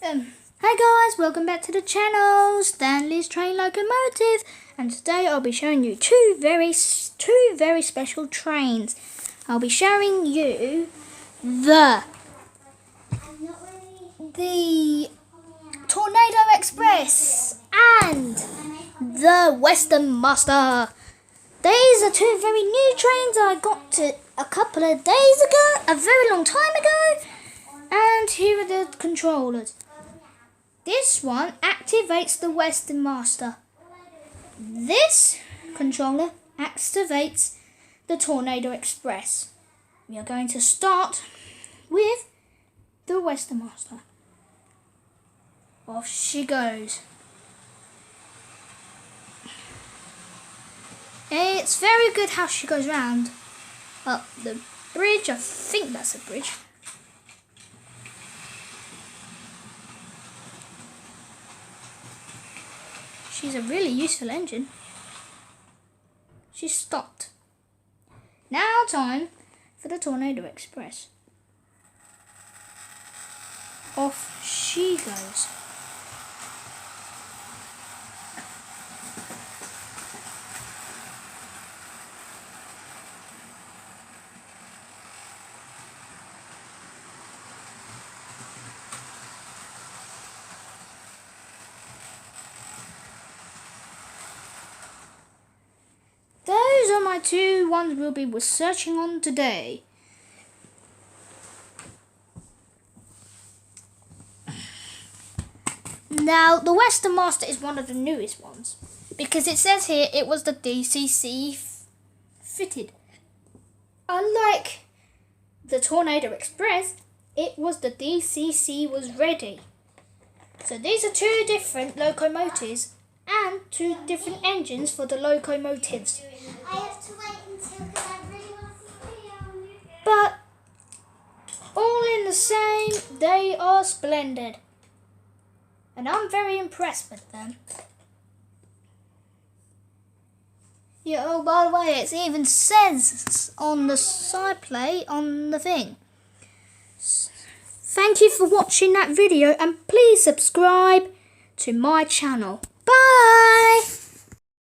Hi guys, welcome back to the channel, Stanley's Train Locomotive, and today I'll be showing you two very special trains. I'll be showing you the Tornado Express and the Western Master. These are two very new trains I got a couple of days ago, a very long time ago, and here are the controllers. This one activates the Western Master. This controller activates the Tornado Express. We are going to start with the Western Master. Off she goes. It's very good how she goes round up the bridge. I think that's a bridge. She's a really useful engine. She's stopped. Now time for the Tornado Express. Off she goes. Those are my two ones we'll be researching on today. Now, the Western Master is one of the newest ones because it says here it was the DCC fitted. Unlike the Tornado Express, it was the DCC was ready. So these are two different locomotives and two different engines for the locomotives. I have to wait until because I really want to see the video. But all in the same, they are splendid. And I'm very impressed with them. Yeah, oh, by the way, it even says on the side plate on the thing. Thank you for watching that video and please subscribe to my channel. Bye!